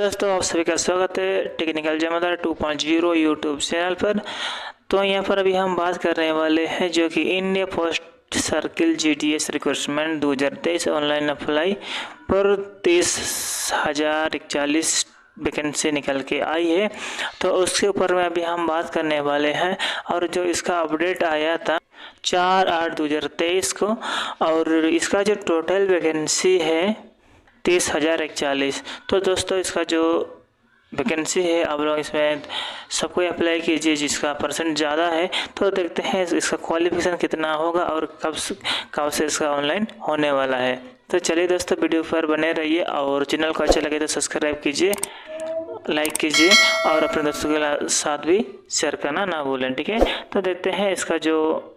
दोस्तों आप सभी का स्वागत है टेक्निकल जमादार 2.0 यूट्यूब चैनल पर। तो यहाँ पर अभी हम बात करने वाले हैं जो कि India post circle GTS recruitment 2023 online apply पर 30,041 वैकेंसी निकल के आई है। तो उसके ऊपर में अभी हम बात करने वाले हैं और जो इसका अपडेट आया था 4/8/2023 को, और इसका जो टोटल वैकेंसी है 30,041। तो दोस्तों इसका जो वैकेंसी है आप लोग इसमें सबको अप्लाई कीजिए जिसका परसेंट ज़्यादा है। तो देखते हैं इसका क्वालिफिकेशन कितना होगा और कब से इसका ऑनलाइन होने वाला है। तो चलिए दोस्तों वीडियो पर बने रहिए और चैनल को अच्छा लगे तो सब्सक्राइब कीजिए, लाइक कीजिए और अपने दोस्तों के साथ भी शेयर करना ना भूलें, ठीक है। तो देखते हैं इसका जो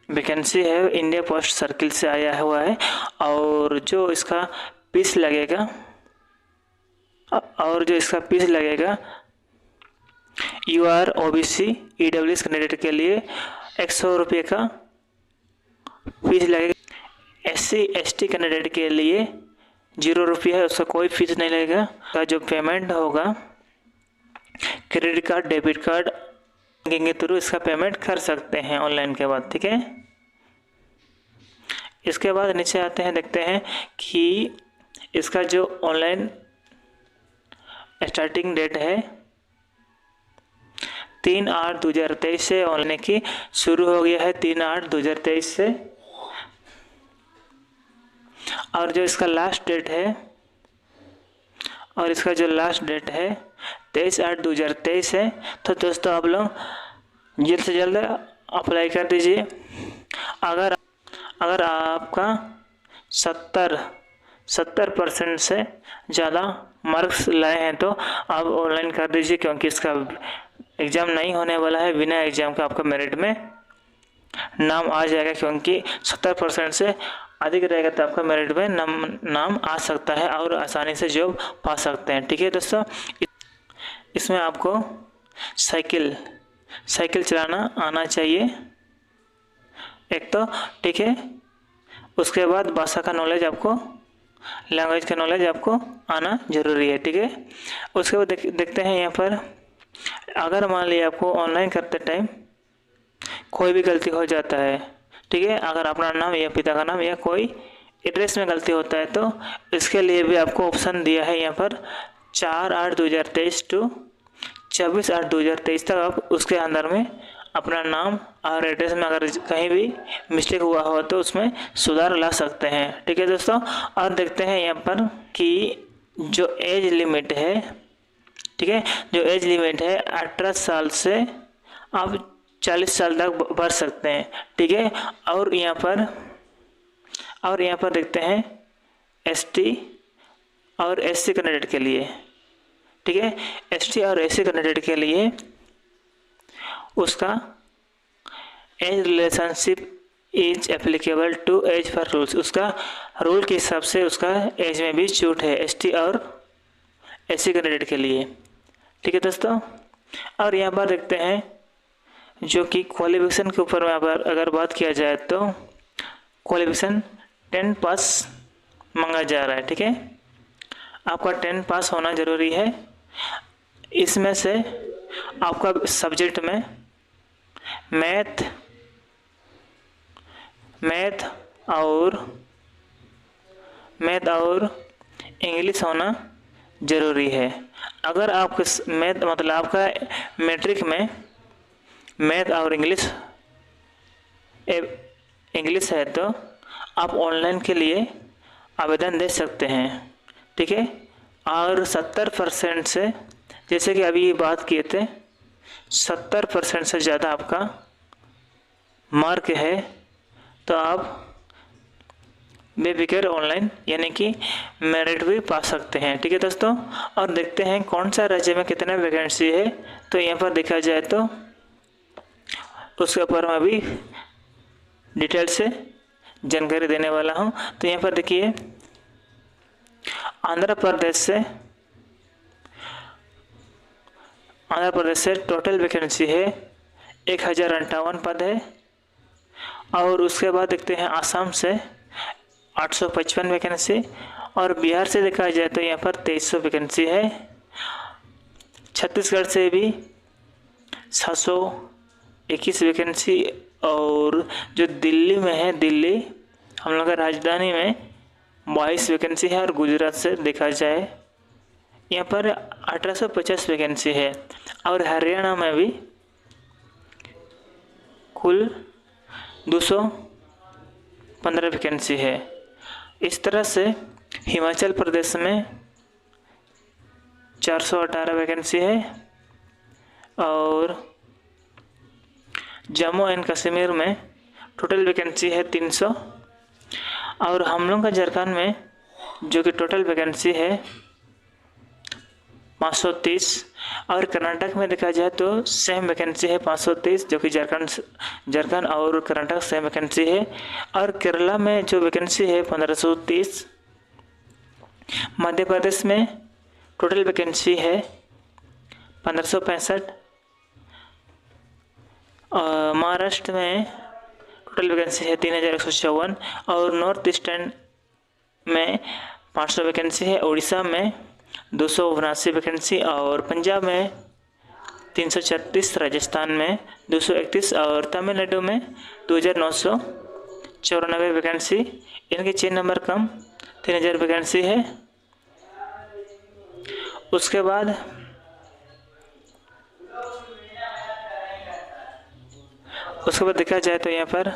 वैकेंसी है इंडिया पोस्ट सर्किल से आया हुआ है और जो इसका फीस लगेगा UR OBC EWS कैंडिडेट के लिए 100 रुपये का फीस लगेगा। SC ST कैंडिडेट के लिए 0 रुपये है, उसका कोई फीस नहीं लगेगा। का जो पेमेंट होगा क्रेडिट कार्ड डेबिट कार्ड के थ्रू इसका पेमेंट कर सकते हैं ऑनलाइन के बाद, ठीक है। इसके बाद नीचे आते हैं, देखते हैं कि इसका जो ऑनलाइन स्टार्टिंग डेट है 3/8/2023 से ऑनलाइन की शुरू हो गया है 3/8/2023 से, और जो इसका लास्ट डेट है और 23/8/2023 है। तो दोस्तों आप लोग जल्द से जल्द अप्लाई कर दीजिए। अगर आपका 70% से ज़्यादा मार्क्स लाए हैं तो आप ऑनलाइन कर दीजिए, क्योंकि इसका एग्ज़ाम नहीं होने वाला है। बिना एग्ज़ाम का आपका मेरिट में नाम आ जाएगा, क्योंकि 70% से अधिक रहेगा तो आपका मेरिट में नाम आ सकता है और आसानी से जॉब पा सकते हैं, ठीक है दोस्तों। इसमें आपको साइकिल चलाना आना चाहिए एक तो, ठीक है। उसके बाद भाषा का नॉलेज आपको, लैंग्वेज का नॉलेज आपको आना ज़रूरी है, ठीक है। उसके बाद देखते हैं यहाँ पर, अगर मान लिया आपको ऑनलाइन करते टाइम कोई भी गलती हो जाता है, ठीक है, अगर अपना नाम या पिता का नाम या कोई एड्रेस में गलती होता है तो इसके लिए भी आपको ऑप्शन दिया है यहाँ पर 4/8/2023 to 24/8/2023 तक आप उसके अंदर में अपना नाम और एड्रेस में अगर कहीं भी मिस्टेक हुआ हो तो उसमें सुधार ला सकते हैं, ठीक है दोस्तों। और देखते हैं यहाँ पर कि जो एज लिमिट है, ठीक है, जो एज लिमिट है 18 साल से आप 40 साल तक बढ़ सकते हैं, ठीक है। और यहाँ पर देखते हैं ST और SC कैंडिडेट के लिए, ठीक है। ST और SC कैंडिडेट के लिए उसका age relationship is applicable to age for rules, उसका रूल के हिसाब से उसका एज में भी छूट है ST और SC कैंडिडेट के लिए, ठीक है दोस्तों। और यहाँ पर देखते हैं जो कि क्वालिफिकेशन के ऊपर में अगर बात किया जाए तो क्वालिफिकेशन 10 पास मांगा जा रहा है, ठीक है। आपका 10 पास होना ज़रूरी है। इसमें से आपका सब्जेक्ट में मैथ और इंग्लिश होना ज़रूरी है। अगर आपके मतलब आपका मैट्रिक में मैथ और इंग्लिश है तो आप ऑनलाइन के लिए आवेदन दे सकते हैं, ठीक है। और 70% से, जैसे कि अभी बात किए थे, 70% से ज़्यादा आपका मार्क है तो आप बेफिक्र ऑनलाइन यानी कि मेरिट भी पा सकते हैं, ठीक है दोस्तों। और देखते हैं कौन सा राज्य में कितना वैकेंसी है। तो यहाँ पर देखा जाए तो उसके ऊपर मैं भी डिटेल से जानकारी देने वाला हूँ। तो यहाँ पर देखिए, आंध्र प्रदेश से टोटल वैकेंसी है 1058 पद है। और उसके बाद देखते हैं आसाम से 855 वैकेंसी। और बिहार से देखा जाए तो यहाँ पर 2300 वैकेंसी है। छत्तीसगढ़ से भी 721 वैकेंसी। और जो दिल्ली में है, दिल्ली हम लोग का राजधानी में 22 वैकेंसी है। और गुजरात से देखा जाए यहाँ पर 1850 वैकेंसी है। और हरियाणा में भी कुल 215 वैकेंसी है। इस तरह से हिमाचल प्रदेश में 418 वैकेंसी है। और जम्मू एंड कश्मीर में टोटल वैकेंसी है 300। और हम लोग का झारखंड में जो कि टोटल वैकेंसी है 530। और कर्नाटक में देखा जाए तो सेम वैकेंसी है 530, जो कि झारखंड और कर्नाटक सेम वैकेंसी है। और केरला में जो वैकेंसी है 1530। मध्य प्रदेश में टोटल वैकेंसी है 1565। महाराष्ट्र में टोटल वैकेंसी है 3154। और नॉर्थ ईस्टर्न में 500 वैकेंसी है। उड़ीसा में 279 वैकेंसी। और पंजाब में 336, राजस्थान में 231 और तमिलनाडु में 2994 वैकेंसी। इनके 6 नंबर कम 3000 वैकेंसी है। उसके बाद देखा जाए तो यहाँ पर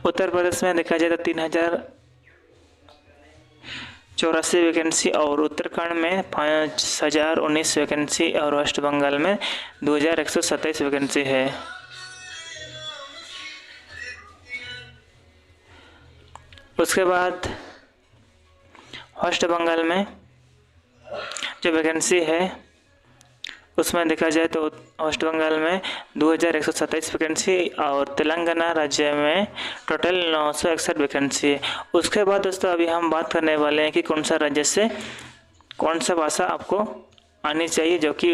उत्तर प्रदेश में देखा जाए तो 3084 वैकेंसी। और उत्तराखंड में 5019 वैकेंसी। और वेस्ट बंगाल में 2127 वैकेंसी है। उसके बाद वेस्ट बंगाल में जो वैकेंसी है उसमें देखा जाए तो वेस्ट बंगाल में 2127 वैकेंसी। और तेलंगाना राज्य में टोटल 961 वैकेंसी है। उसके बाद दोस्तों अभी हम बात करने वाले हैं कि कौन सा राज्य से कौन सा भाषा आपको आनी चाहिए, जो कि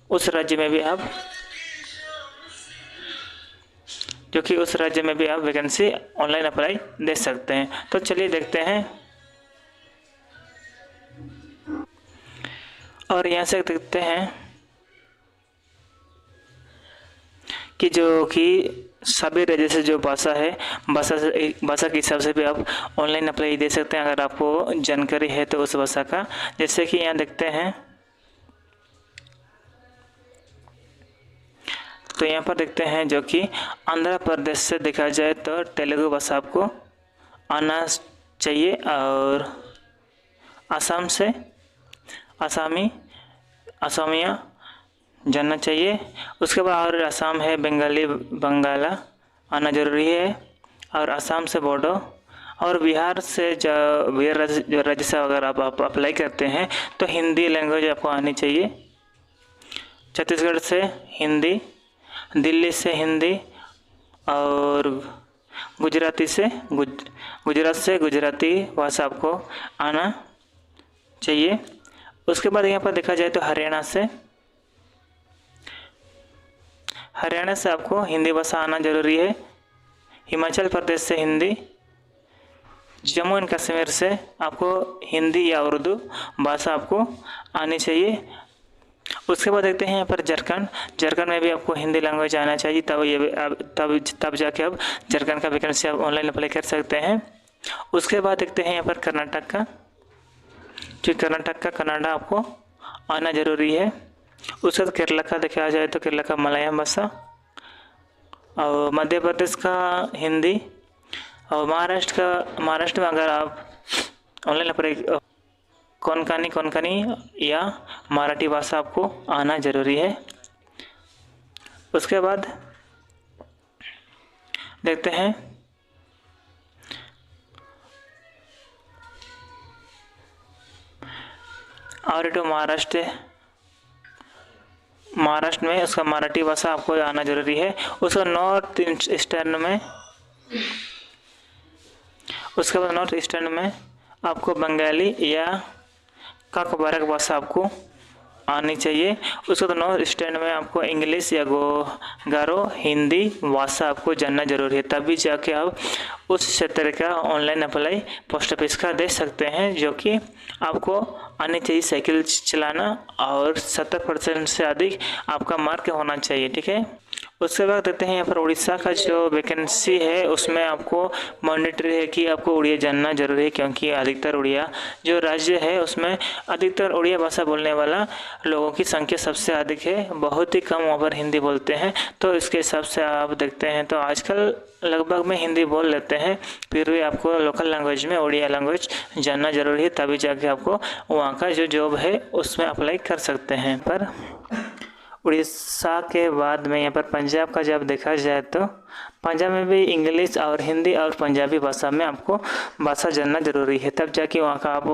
उस राज्य में भी आप वैकेंसी ऑनलाइन अप्लाई दे सकते हैं। तो चलिए देखते हैं। और यहाँ से देखते हैं कि जो कि सभी राज्य से जो भाषा है, भाषा के हिसाब से भी आप ऑनलाइन अप्लाई दे सकते हैं अगर आपको जानकारी है तो उस भाषा का। जैसे कि यहाँ देखते हैं तो यहाँ पर देखते हैं जो कि आंध्र प्रदेश से देखा जाए तो तेलुगु भाषा आपको आना चाहिए। और असम से असमिया जानना चाहिए। उसके बाद और असम है बंगाला आना जरूरी है। और असम से बोडो। और बिहार से बिहार राज्य से अगर आप अप्लाई करते हैं तो हिंदी लैंग्वेज आपको आनी चाहिए। छत्तीसगढ़ से हिंदी, दिल्ली से हिंदी। और गुजरात से गुजराती भाषा आपको आना चाहिए। उसके बाद यहाँ पर देखा जाए तो हरियाणा से आपको हिंदी भाषा आना जरूरी है। हिमाचल प्रदेश से हिंदी। जम्मू एंड कश्मीर से आपको हिंदी या उर्दू भाषा आपको आनी चाहिए। उसके बाद देखते हैं यहाँ पर झारखंड में भी आपको हिंदी लैंग्वेज आना चाहिए। तब जाके आप झारखंड का वैकेंसी आप ऑनलाइन अप्लाई कर सकते हैं। उसके बाद देखते हैं यहाँ पर कर्नाटक का कन्नड़ा आपको आना जरूरी है। उसके बाद केरला का देखा जाए तो केरला का मलयालम भाषा। और मध्य प्रदेश का हिंदी। और महाराष्ट्र में अगर आप ऑनलाइन अप्लाई कोंकणी या मराठी भाषा आपको आना जरूरी है। उसके बाद देखते हैं और तो महाराष्ट्र में उसका मराठी भाषा आपको आना जरूरी है। उसका नॉर्थ ईस्टर्न में आपको बंगाली या काकबारक भाषा आपको आनी चाहिए। उसके बाद 9 स्टैंड में आपको इंग्लिश या गारो हिंदी भाषा आपको जानना जरूरी है, तभी जाके आप उस क्षेत्र का ऑनलाइन अप्लाई पोस्ट ऑफिस का दे सकते हैं, जो कि आपको आनी चाहिए साइकिल चलाना और 70% से अधिक आपका मार्क होना चाहिए। ठीक है, उसके बाद देखते हैं यहाँ पर उड़ीसा का जो वैकेंसी है उसमें आपको मैंडेटरी है कि आपको उड़िया जानना जरूरी है, क्योंकि अधिकतर उड़िया जो राज्य है उसमें अधिकतर उड़िया भाषा बोलने वाला लोगों की संख्या सबसे अधिक है, बहुत ही कम वहाँ पर हिंदी बोलते हैं। तो इसके हिसाब से आप देखते हैं तो आजकल लगभग में हिंदी बोल लेते हैं, फिर भी आपको लोकल लैंग्वेज में उड़िया लैंग्वेज जानना जरूरी है, तभी जाके आपको वहाँ का जो जॉब है उसमें अप्लाई कर सकते हैं। पर उड़ीसा के बाद में यहाँ पर पंजाब का जब देखा जाए तो पंजाब में भी इंग्लिश और हिंदी और पंजाबी भाषा में आपको भाषा जानना जरूरी है, तब जाके वहाँ का आप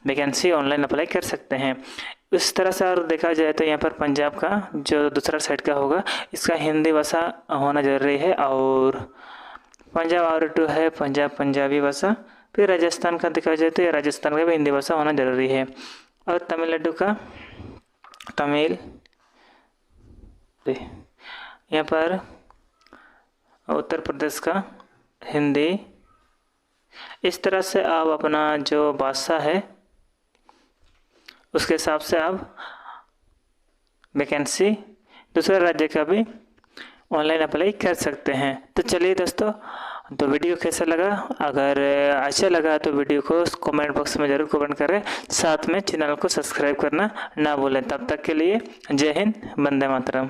वैकेंसी ऑनलाइन अप्लाई कर सकते हैं। इस तरह से और देखा जाए तो यहाँ पर पंजाब का जो दूसरा साइड का होगा इसका हिंदी भाषा होना जरूरी है, और पंजाब और टू है पंजाब पंजाबी भाषा। फिर राजस्थान का देखा जाए तो ये राजस्थान का भी हिंदी भाषा होना जरूरी है, और तमिलनाडु का तमिल, यहाँ पर उत्तर प्रदेश का हिंदी। इस तरह से आप अपना जो भाषा है उसके हिसाब से आप वैकेंसी दूसरे राज्य का भी ऑनलाइन अप्लाई कर सकते हैं। तो चलिए दोस्तों, तो वीडियो कैसा लगा? अगर अच्छा लगा तो वीडियो को कमेंट बॉक्स में ज़रूर कमेंट करें, साथ में चैनल को सब्सक्राइब करना ना भूलें। तब तक के लिए जय हिंद, वंदे मातरम।